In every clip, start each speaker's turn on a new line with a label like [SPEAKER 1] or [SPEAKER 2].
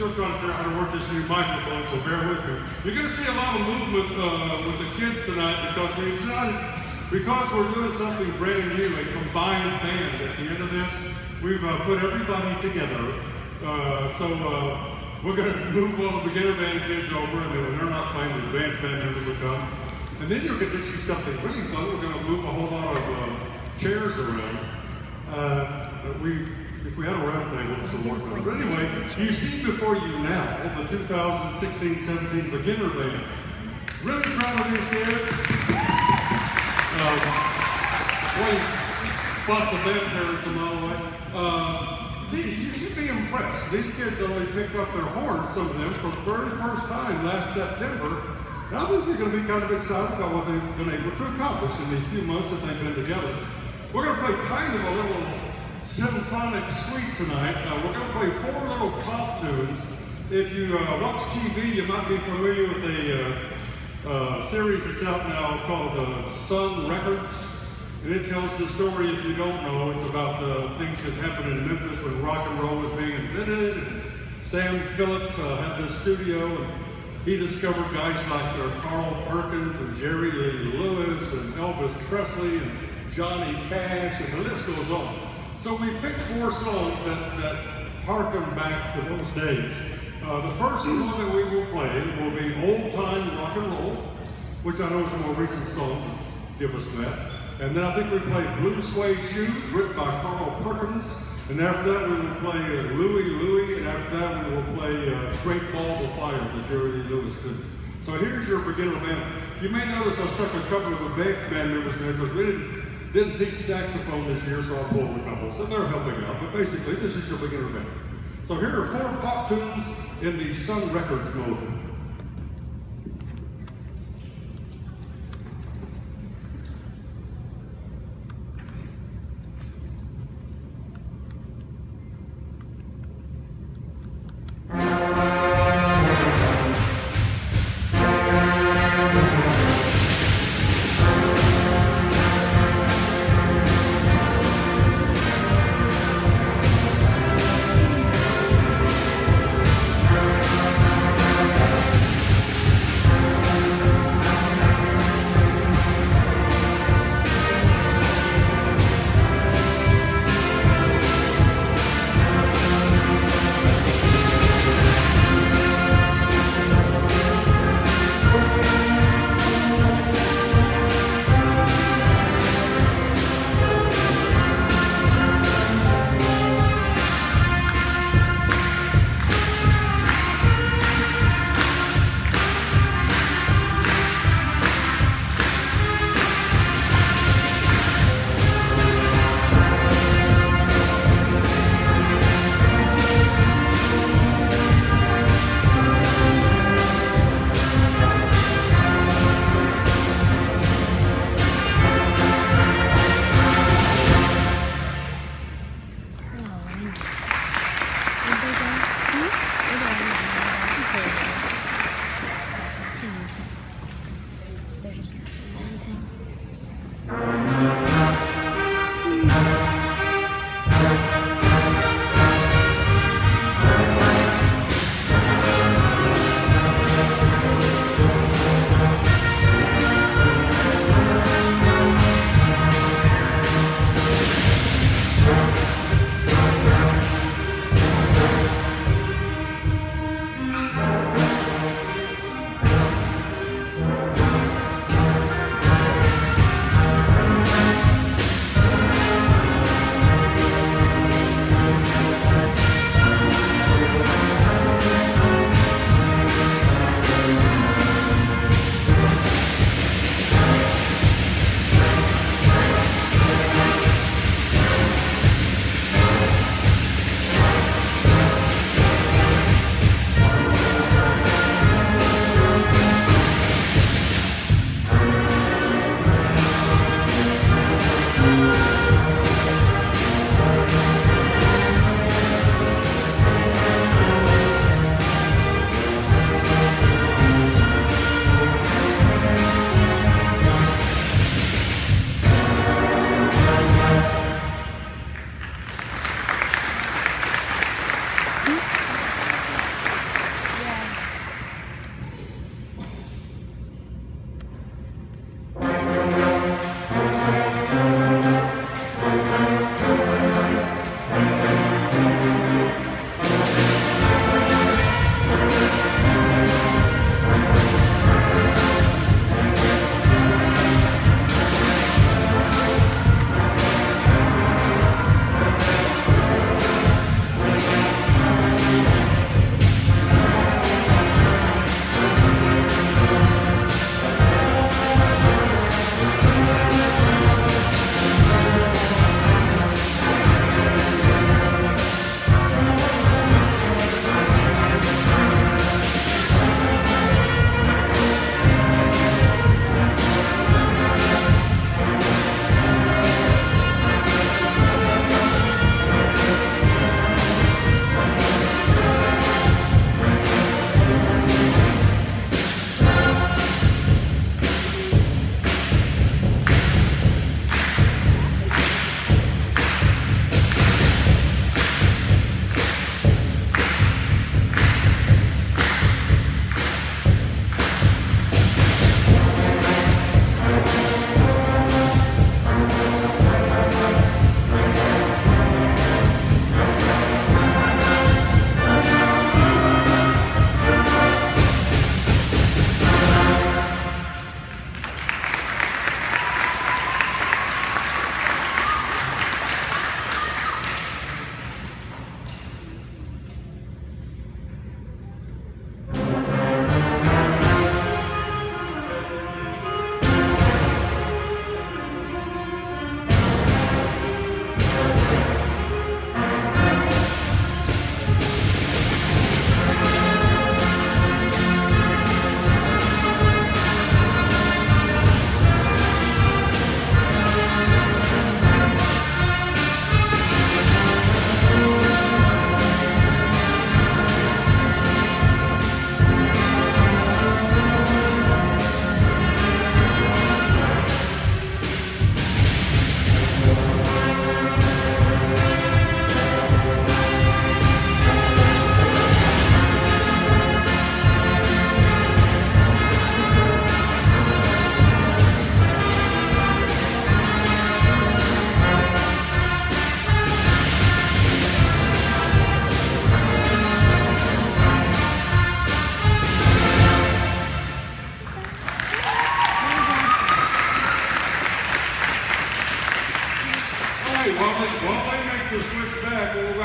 [SPEAKER 1] still trying to figure out how to work this new microphone, so bear with me. You're going to see a lot of movement with the kids tonight because we decided, because we're doing something brand new, a combined band. At the end of this, we've put everybody together. We're going to move all the beginner band kids over, and then when they're not playing, the advanced band members will come. And then you'll get to see something really fun. We're going to move a whole lot of chairs around. If we had a round table, this would work on. But anyway, you see before you now the 2016-17 beginner band. Really proud of these kids. Spot the band parents a mile away. You should be impressed. These kids only picked up their horns, some of them, for the very first time last September. And I think you're going to be kind of excited about what they've been able to accomplish in the few months that they've been together. We're going to play kind of a little symphonic suite tonight. We're going to play 4 little pop tunes. If you watch TV, you might be familiar with a series that's out now called Sun Records. And it tells the story, if you don't know, it's about the things that happened in Memphis when rock and roll was being invented. And Sam Phillips had this studio, and he discovered guys like Carl Perkins and Jerry Lee Lewis and Elvis Presley and Johnny Cash, and the list goes on. So we picked 4 songs that harken back to those days. The first song that we will play will be Old Time Rock and Roll, which I know is a more recent song. Give us that. And then I think we play Blue Suede Shoes, written by Carl Perkins. And after that we will play Louie Louie, and after that we will play Great Balls of Fire, the Jerry Lee Lewis tune. So here's your beginner band. You may notice I stuck a couple of advanced band members there because we didn't teach saxophone this year, so I pulled a couple. So they're helping out, but basically this is your beginner band. So here are 4 pop tunes in the Sun Records mode.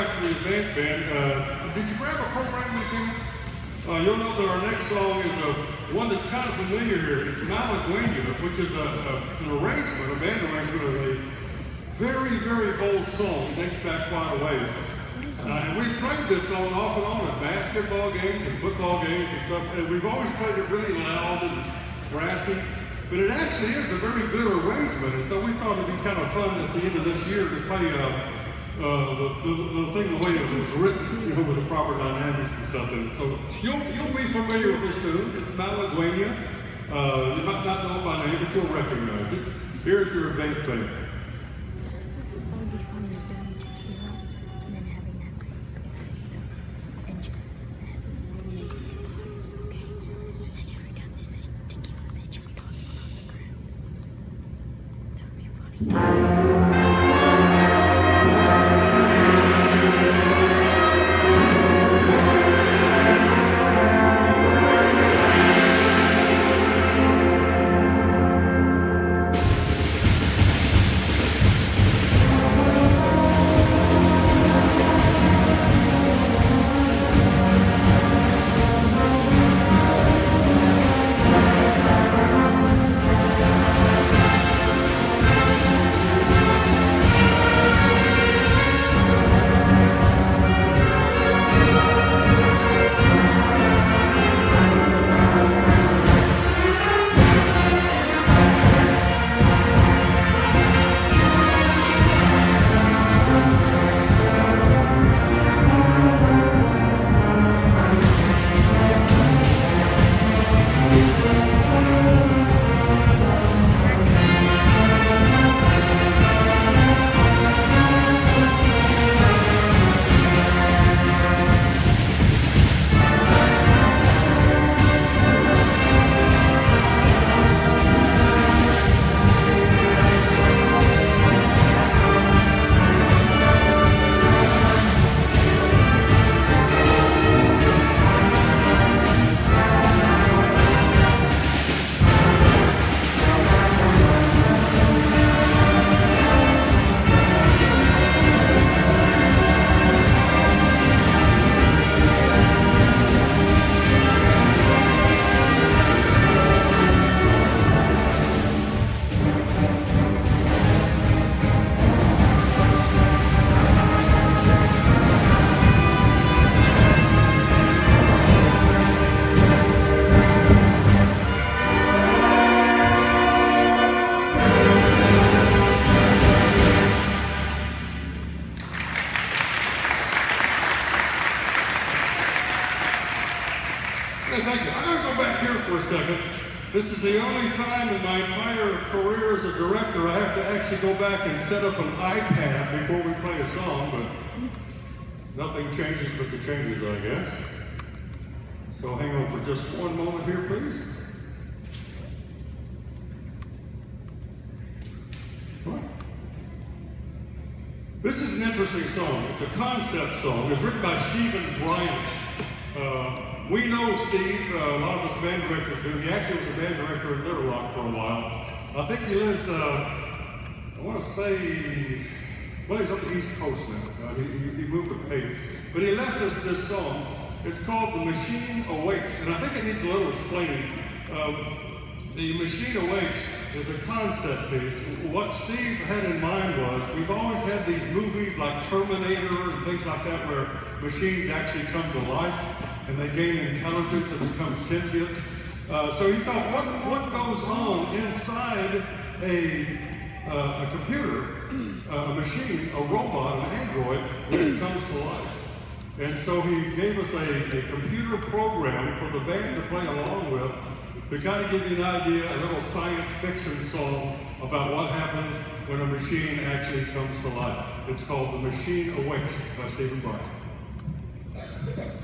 [SPEAKER 1] back to the advanced band, did you grab a program with him? You'll know that our next song is one that's kind of familiar here. It's Malagueña, which is an arrangement, a band arrangement of a very, very old song. It dates back quite a ways. And we played this song off and on at basketball games and football games and stuff. And we've always played it really loud and brassy. But it actually is a very good arrangement. And so we thought it'd be kind of fun at the end of this year to play the thing the way it was written, you know, with the proper dynamics and stuff in it. So you'll be familiar with this tune. It's Malagueña. You might not know it by name, but you'll recognize it. Here's your advanced band. This is the only time in my entire career as a director I have to actually go back and set up an iPad before we play a song, but nothing changes but the changes, I guess. So hang on for just one moment here, please. This is an interesting song. It's a concept song. It's written by Stephen Bryant. We know Steve, a lot of us band directors do. He actually was a band director in Little Rock for a while. I think he lives, I want to say, well, he's up the East Coast now. He moved with me. But he left us this song. It's called The Machine Awakes, and I think it needs a little explaining. The Machine Awakes is a concept piece. What Steve had in mind was, we've always had these movies like Terminator and things like that where machines actually come to life and they gain intelligence and become sentient. So he thought, what goes on inside a computer, a machine, a robot, an android, when it comes to life? And so he gave us a computer program for the band to play along with to kind of give you an idea, a little science fiction song about what happens when a machine actually comes to life. It's called The Machine Awakes by Stephen Bryant.
[SPEAKER 2] Thank you.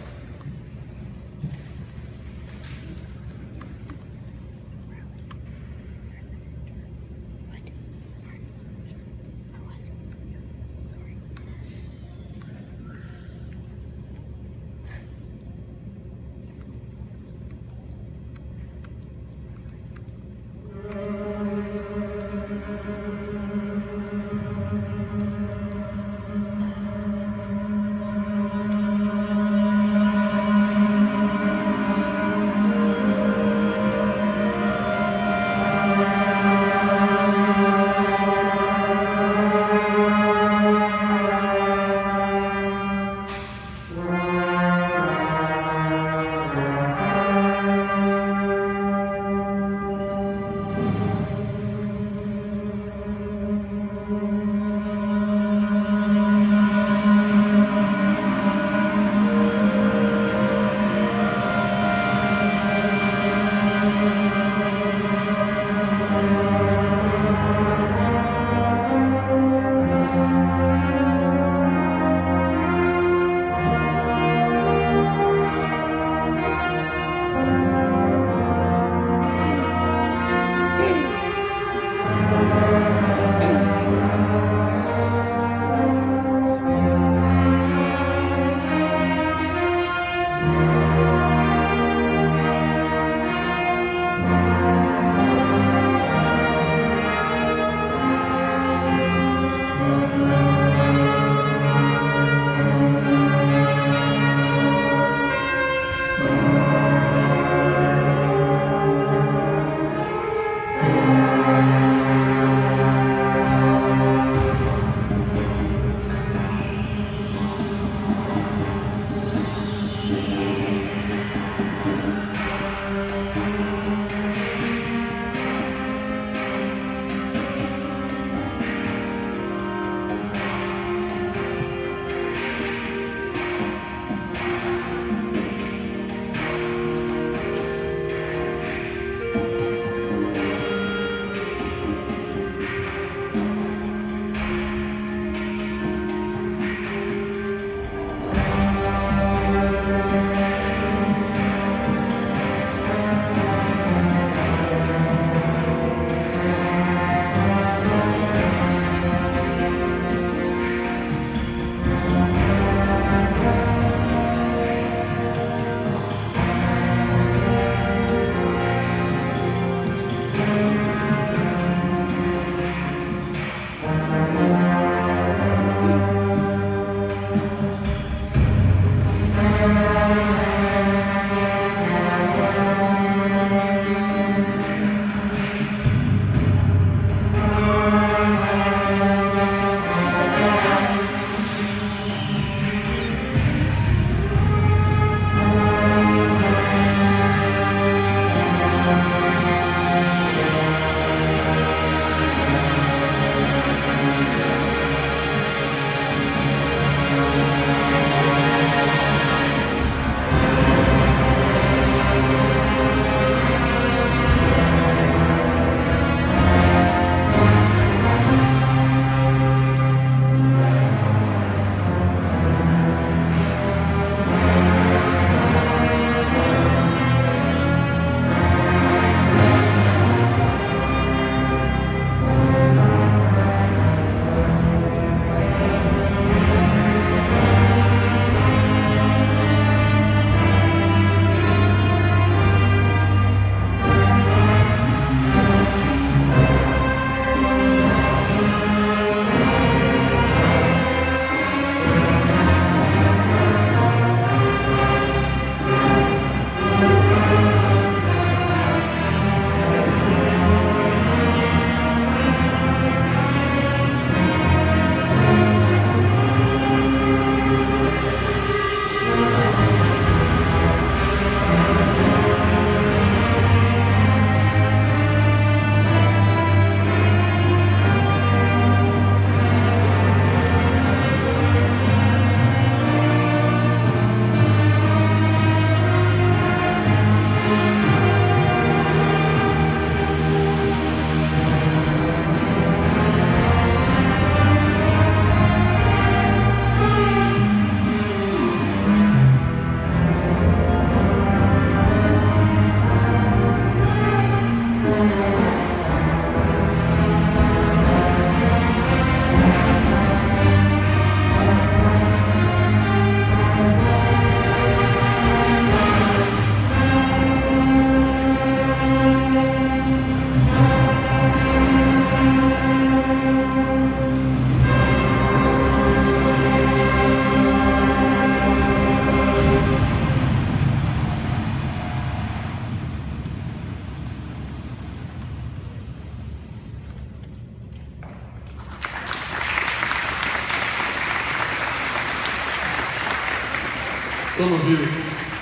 [SPEAKER 1] Some of you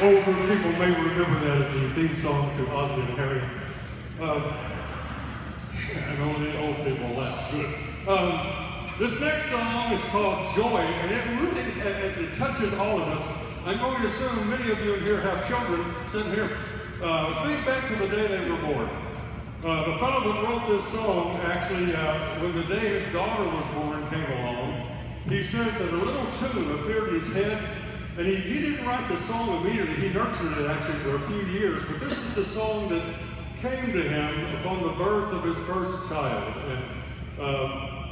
[SPEAKER 1] older people may remember that as the theme song to Ozzie and Harriet. And only old people laugh. Good. This next song is called Joy, and it really it touches all of us. I'm going to assume many of you in here have children sitting here. Think back to the day they were born. The fellow that wrote this song, actually, when the day his daughter was born came along, he says that a little tune appeared in his head. And he didn't write the song immediately. He nurtured it actually for a few years. But this is the song that came to him upon the birth of his first child. And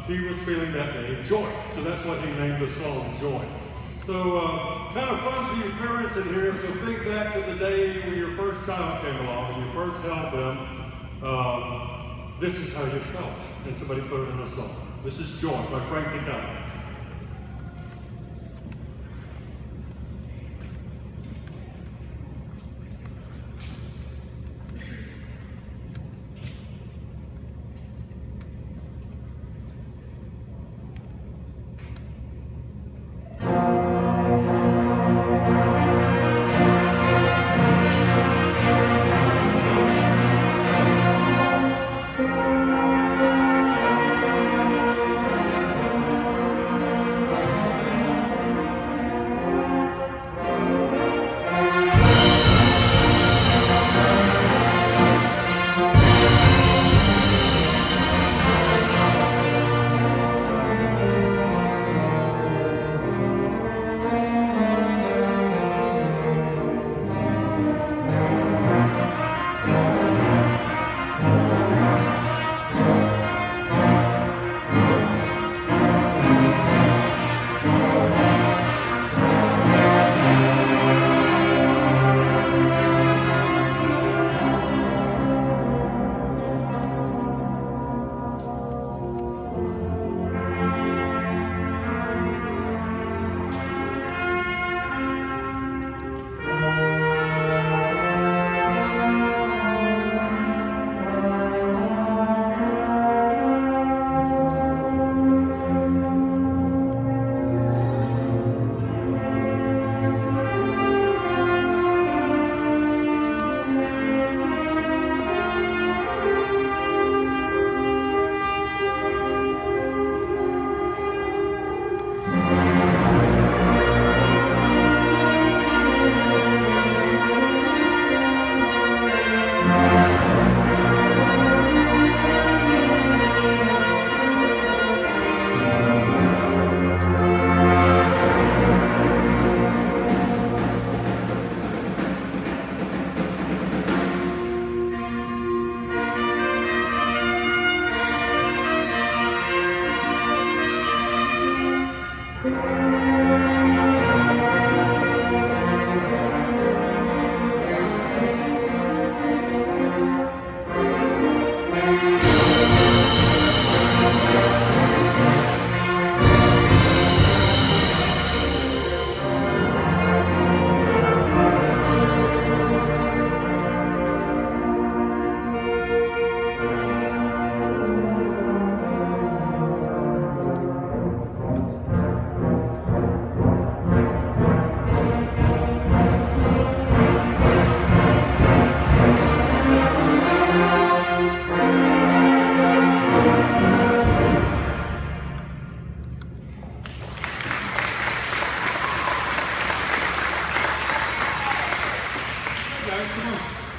[SPEAKER 1] he was feeling that day, joy. So that's what he named the song, Joy. So kind of fun for you parents in here to think back to the day when your first child came along and you first held them. This is how you felt. And somebody put it in a song. This is Joy by Frank DeCalli.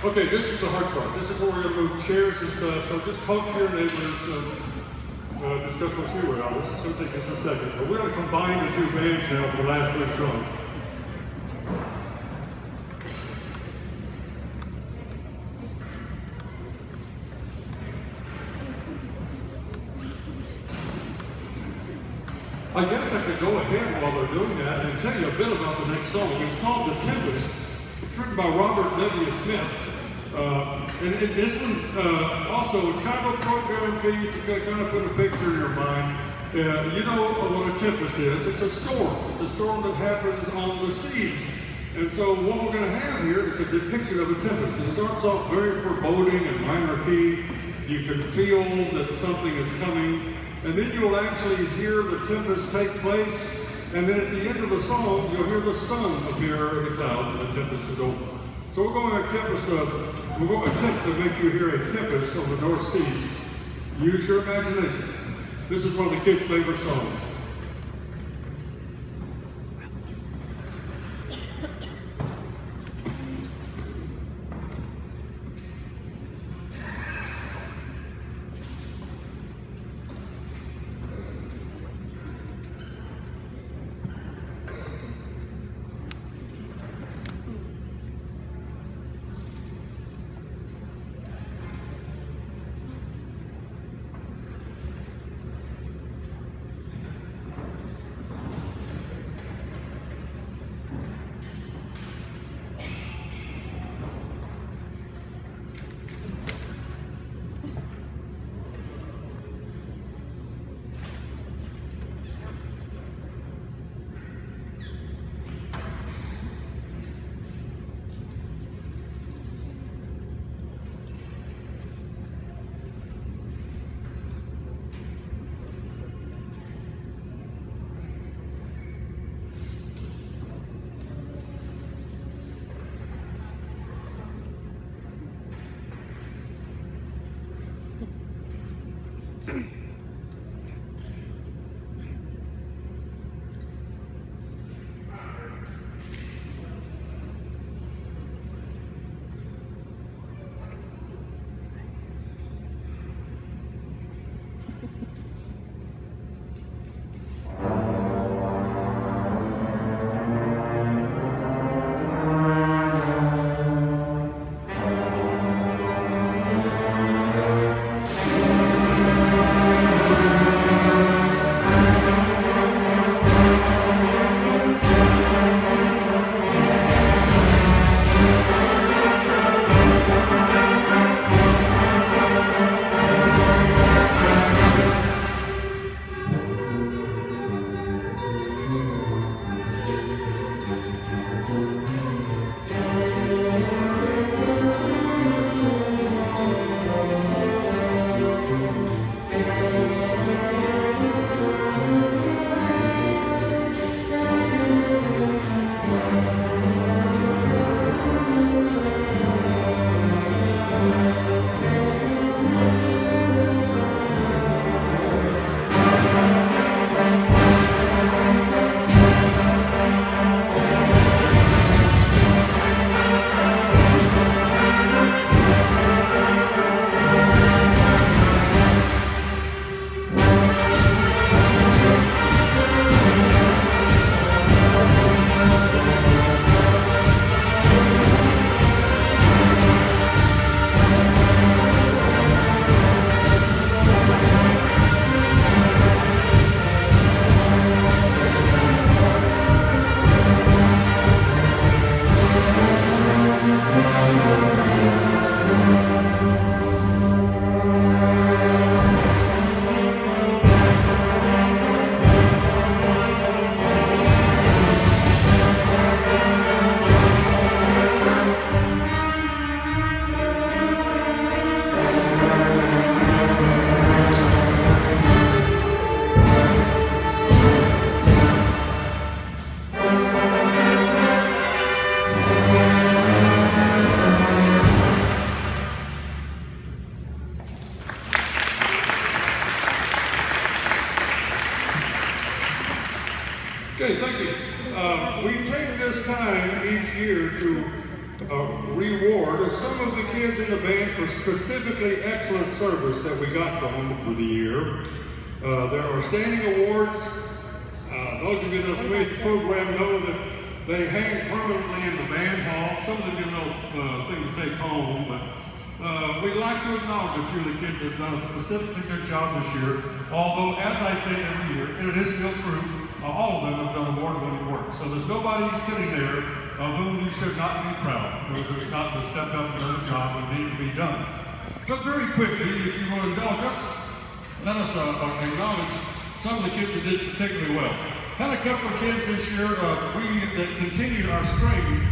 [SPEAKER 1] Okay, this is the hard part. This is where we're going to move chairs and stuff. So just talk to your neighbors and discuss what you will. This is going to take us a second. But we're going to combine the two bands now for the last three songs. I guess I could go ahead while they're doing that and tell you a bit about the next song. It's called The Tempest. It's written by Robert W. Smith. And this one also is kind of a program piece. It's going to kind of put a picture in your mind. You know what a tempest is. It's a storm. It's a storm that happens on the seas. And so what we're going to have here is a depiction of a tempest. It starts off very foreboding and minor key. You can feel that something is coming. And then you'll actually hear the tempest take place. And then at the end of the song, you'll hear the sun appear in the clouds and the tempest is over. So we're going to attempt to make you hear a tempest on the North Seas. Use your imagination. This is one of the kids' favorite songs. Okay, thank you. We take this time each year to reward some of the kids in the band for specifically excellent service that we got from them over the year. There are standing awards. Those of you that are familiar with the program know that they hang permanently in the band hall. Some of them get no thing to take home, but we'd like to acknowledge a few of the kids that have done a specifically good job this year. Although, as I say every year, and it is still true, all of them have done award-winning work. So there's nobody sitting there of whom you should not be proud, who's not stepped up and done the job that needed to be done. But very quickly, if you will indulge us, let us acknowledge some of the kids that did particularly well. Had a couple of kids this year that continued our string.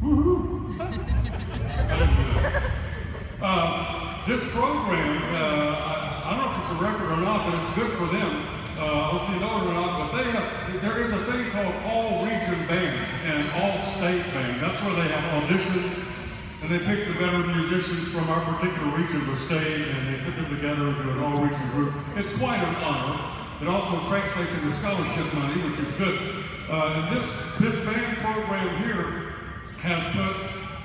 [SPEAKER 1] Woohoo! I didn't do that. This program, I don't know if it's a record or not, but it's good for them. If you know it or not, but there is a thing called All-Region Band and All-State Band. That's where they have auditions, and they pick the better musicians from our particular region of the state, and they put them together into an all-region group. It's quite an honor. It also translates into scholarship money, which is good. And this band program here has put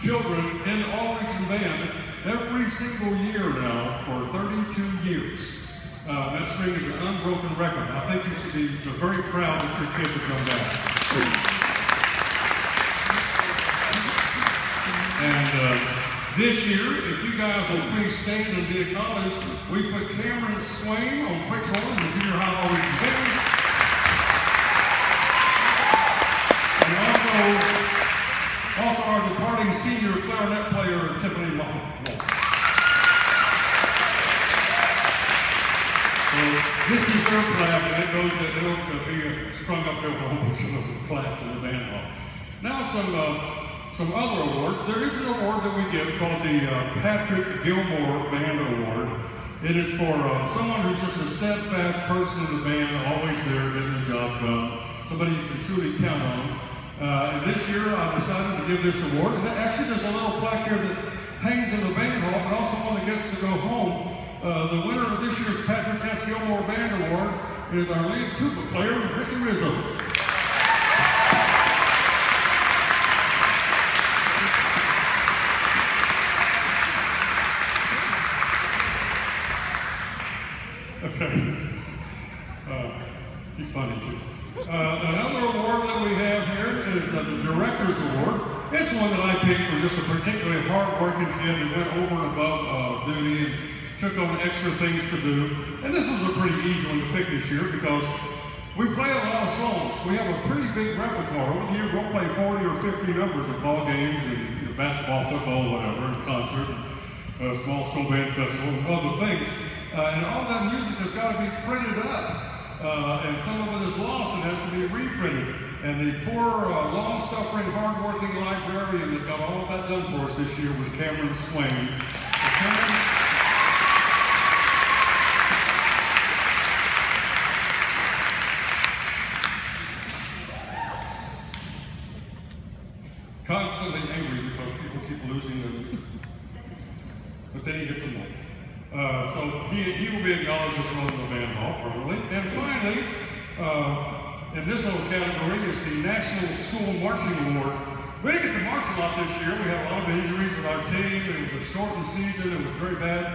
[SPEAKER 1] children in all-region band every single year now for 32 years. That string is an unbroken record. I think you should be very proud that your kids have done that. And this year, if you guys will please stand and be acknowledged, we put Cameron Swain on Fritz Horn, the junior high all-region band. And also our departing senior clarinet player, Tiffany Moore. This is their plaque, and it goes that it'll be strung up there for a whole bunch of those plaques in the band hall. Now some other awards. There is an award that we give called the Patrick Gilmore Band Award. It is for someone who's just a steadfast person in the band, always there getting the job done, somebody you can truly count on. And this year I decided to give this award, and actually there's a little plaque here that hangs in the band hall, but also one that gets to go home. The winner of this year's Patrick S. Gilmore Band Award is our lead tuba player, Ricky Rizzo. Okay. He's funny too. Another award that we have here is the Director's Award. It's one that I picked for just a particularly hard-working kid who went over and above duty and took on extra things to do. And this was a pretty easy one to pick this year because we play a lot of songs. We have a pretty big repertoire. Over the year, we'll play 40 or 50 numbers at ball games and basketball, football, whatever, and concert, small school band festival, and other things. And all that music has got to be printed up. And some of it is lost and has to be reprinted. And the poor, long-suffering, hard-working librarian that got all of that done for us this year was Cameron Swain. Constantly angry because people keep losing their music. But then he gets them all. So he will be acknowledged as one of the band hall, probably. And finally, in this little category is the National School Marching Award. We didn't get to march a lot this year. We had a lot of injuries with our team. It was a shortened season. It was very bad.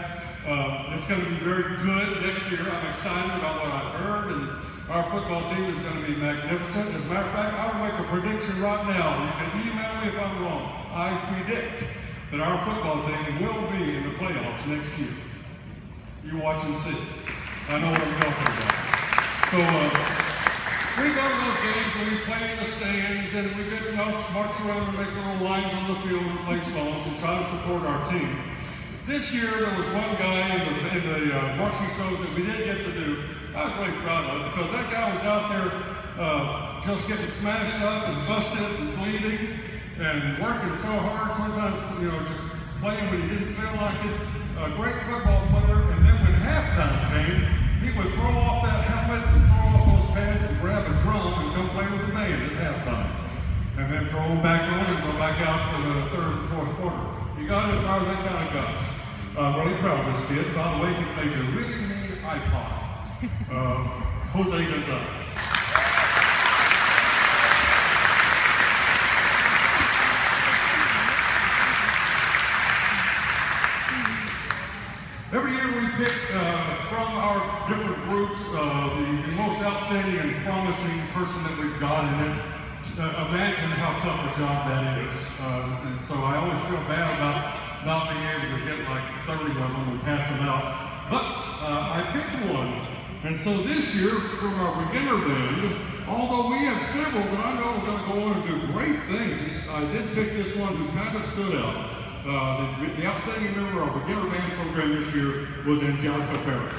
[SPEAKER 1] It's going to be very good next year. I'm excited about what I've heard, and our football team is going to be magnificent. As a matter of fact, I will make a prediction right now. You can email me if I'm wrong. I predict that our football team will be in the playoffs next year. You watch and see. I know what I'm talking about. So we go to those games and we play in the stands and we get march around and make little lines on the field and play songs and try to support our team. This year there was one guy in the marching shows that we didn't get to do. I was really proud of it because that guy was out there just getting smashed up and busted and bleeding and working so hard, sometimes, just playing when he didn't feel like it. A great football player, and then when halftime came, he would throw off that helmet and throw off those pants and grab a drum and come play with the band at halftime. And then throw them back on and go back out for the third and fourth quarter. You got to admire that kind of guts. I'm really proud of this kid. By the way, he plays a really mean iPod. Jose Gonzalez. Every year we pick from our different groups the most outstanding and promising person that we've got, and then imagine how tough a job that is. And so I always feel bad about not being able to get like 30 of them and pass them out. But I picked one. And so this year, from our beginner band, although we have several that I know are going to go on and do great things, I did pick this one who kind of stood out. The outstanding member of our beginner band program this year was Angelica Barrett.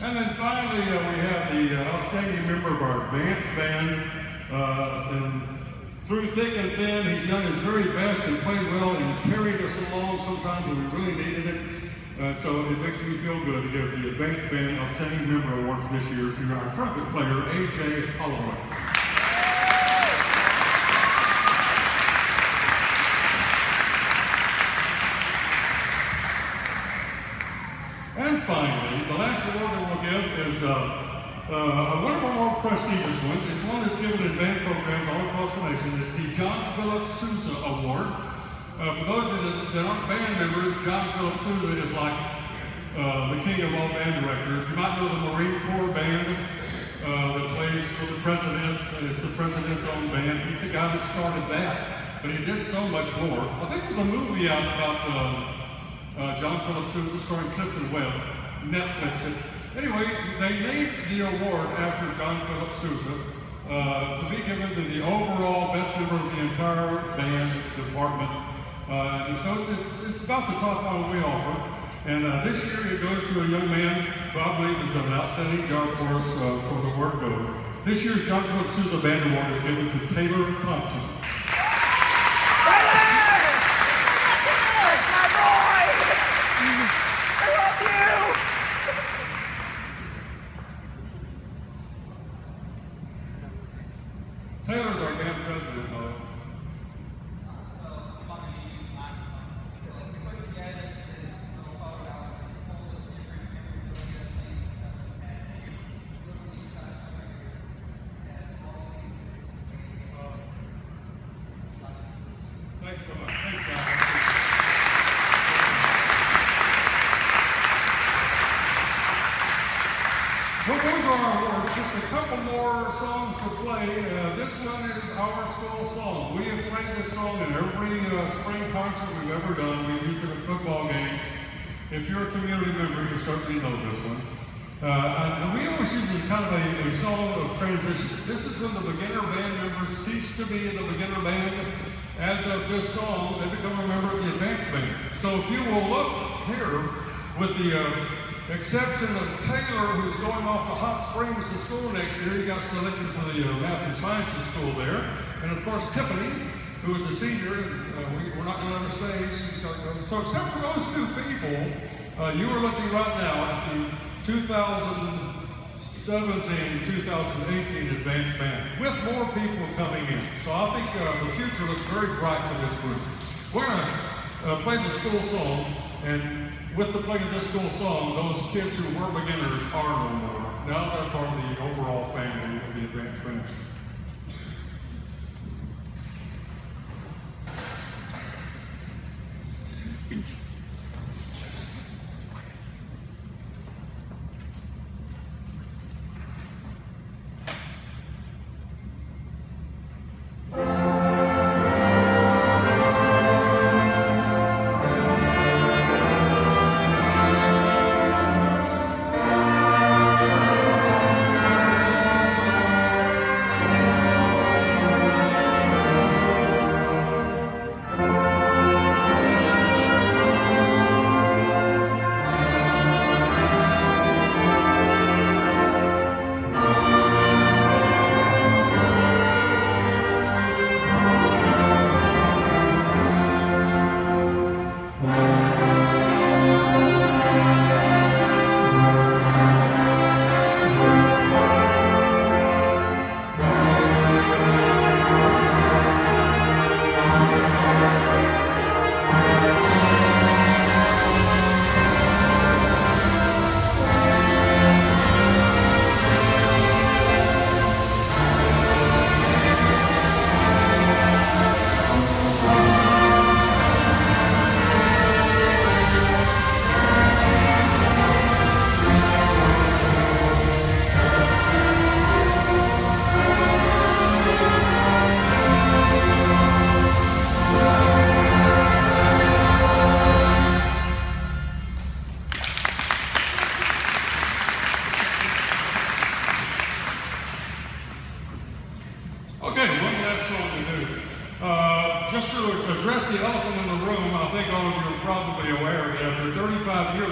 [SPEAKER 1] And then finally, we have the outstanding member of our advanced band. And through thick and thin, he's done his very best and played well and carried us along sometimes when we really needed it. So it makes me feel good to give the advanced band outstanding member awards this year to our trumpet player, A.J. Holloway. And finally, the last award that we'll give is one of our more prestigious ones. It's one that's given in band programs all across the nation. It's the John Philip Sousa Award. For those of you that aren't band members, John Philip Sousa is like the king of all band directors. You might know the Marine Corps band that plays for the president. It's the president's own band. He's the guy that started that. But he did so much more. I think there's a movie out about John Philip Sousa starring Clifton Webb. Netflix it. Anyway, they named the award after John Philip Sousa to be given to the overall best member of the entire band department. And so it's about the top one we offer. And this year it goes to a young man who I believe has done an outstanding job for us for the word go. This year's John Philip Sousa Band Award is given to Taylor Compton. Taylor's our band president, though. Thanks so much. Thanks, guys. Well, those are our awards. Just a couple more songs to play. This one is our school song. We have played this song in every spring concert we've ever done. We've used it at football games. If you're a community member, you certainly know this one. And we always use it as kind of a song of transition. This is when the beginner band members cease to be in the beginner band. As of this song, they become a member of the advanced band. So if you will look here, with the exception of Taylor, who's going off to Hot Springs to school next year. He got selected for the Math and Sciences school there. And of course, Tiffany, who is a senior, we're not going to understage. So except for those two people, you are looking right now at the 2017-2018 advanced band, with more people coming in. So I think the future looks very bright for this group. We're going to play the school song, and with the playing of this school song, those kids who were beginners are no more. Now they're part of the overall family of the advanced band.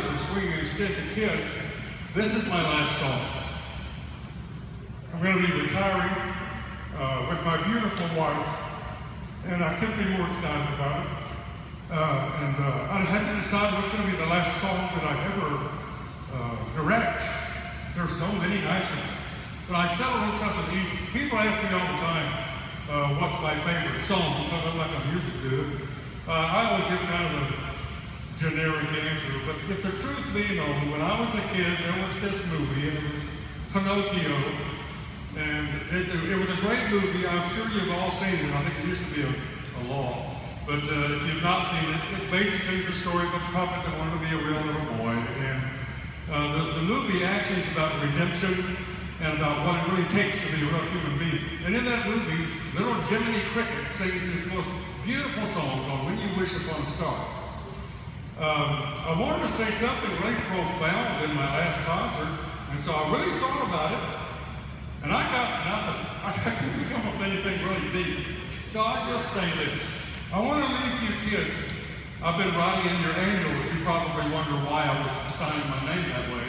[SPEAKER 1] years of swinging extended kids, this is my last song. I'm going to be retiring with my beautiful wife, and I couldn't be more excited about it. I had to decide what's going to be the last song that I ever direct. There's so many nice ones. But I settled on something easy. People ask me all the time, what's my favorite song, because I'm like a music dude. I always give kind of a generic answer, but if the truth be known, when I was a kid, there was this movie, and it was Pinocchio, and it was a great movie. I'm sure you've all seen it. I think it used to be a law. But if you've not seen it, it basically is the story of a puppet that wanted to be a real little boy. And the movie actually is about redemption and about what it really takes to be a real human being. And in that movie, little Jiminy Cricket sings this most beautiful song called When You Wish Upon a Star. I wanted to say something really profound in my last concert, and so I really thought about it, and I got nothing. I couldn't come up with anything really deep. So I'll just say this. I want to leave you kids. I've been writing in your annuals. You probably wonder why I was signing my name that way.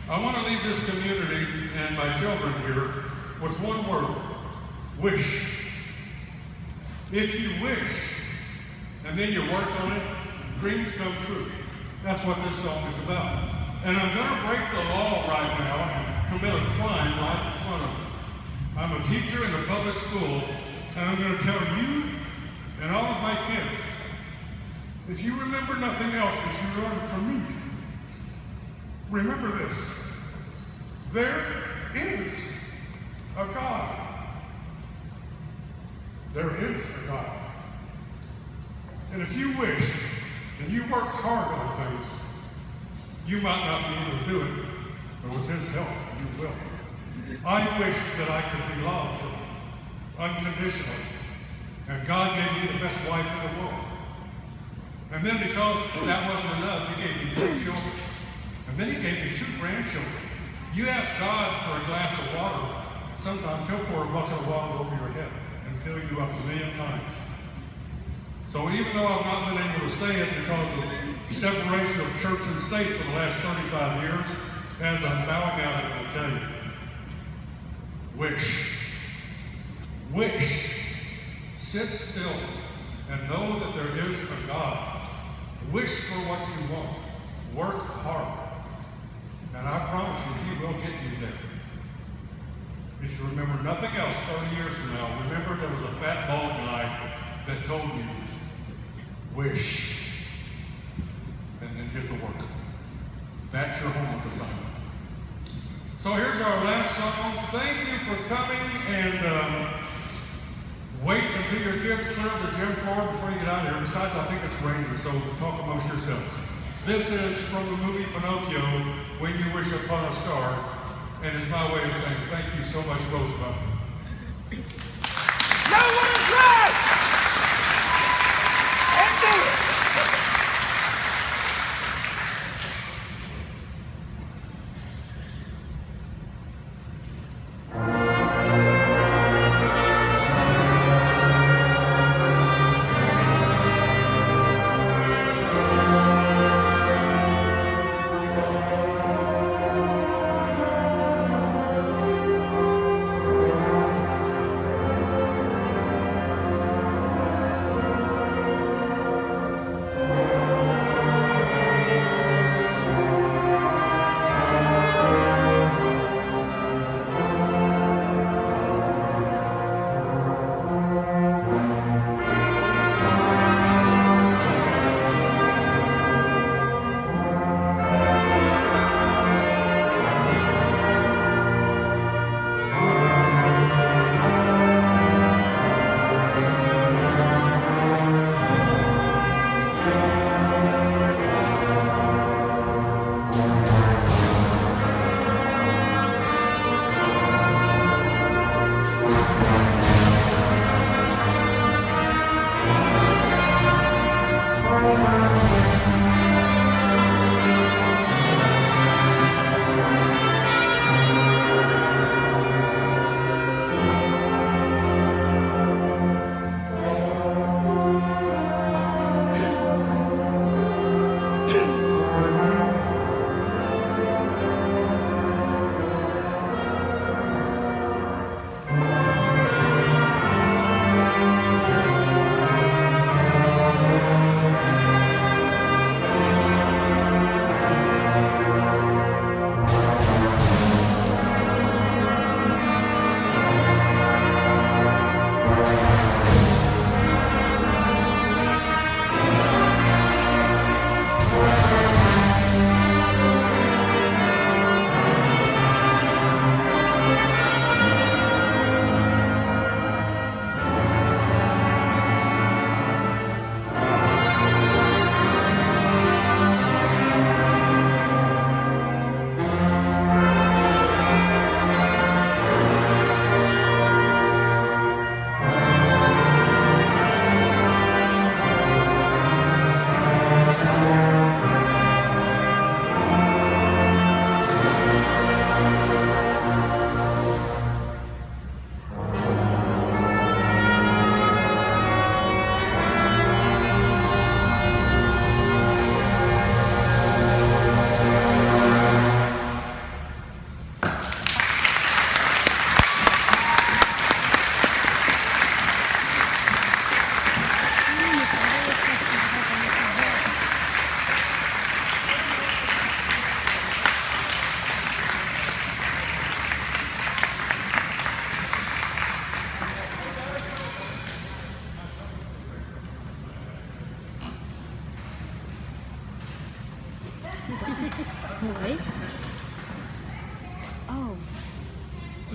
[SPEAKER 1] I want to leave this community and my children here with one word: wish. If you wish, and then you work on it, dreams come true. That's what this song is about. And I'm going to break the law right now and commit a crime right in front of you. I'm a teacher in a public school, and I'm going to tell you and all of my kids, if you remember nothing else that you learned from me, remember this: there is a God. There is a God. And if you wish and you work hard on things, you might not be able to do it, but with His help, you will. I wish that I could be loved unconditionally. And God gave me the best wife in the world. And then because that wasn't enough, He gave me 3 children. And then He gave me 2 grandchildren. You ask God for a glass of water, sometimes He'll pour a bucket of water over your head and fill you up 1,000,000 times. So even though I've not been able to say it because of separation of church and state for the last 35 years, as I'm bowing out, I will tell you, wish. Wish. Sit still and know that there is a God. Wish for what you want. Work hard. And I promise you, He will get you there. If you remember nothing else 30 years from now, remember there was a fat bald guy that told you, wish, and then get to work. That's your homework assignment. So here's our last song. Thank you for coming, and wait until your kids clear the gym floor before you get out of here. Besides, I think it's raining, so talk amongst yourselves. This is from the movie Pinocchio, When You Wish Upon a Star, and it's my way of saying thank you so much, Rosebud.
[SPEAKER 2] No one is right! And do it!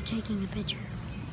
[SPEAKER 2] They're taking a picture.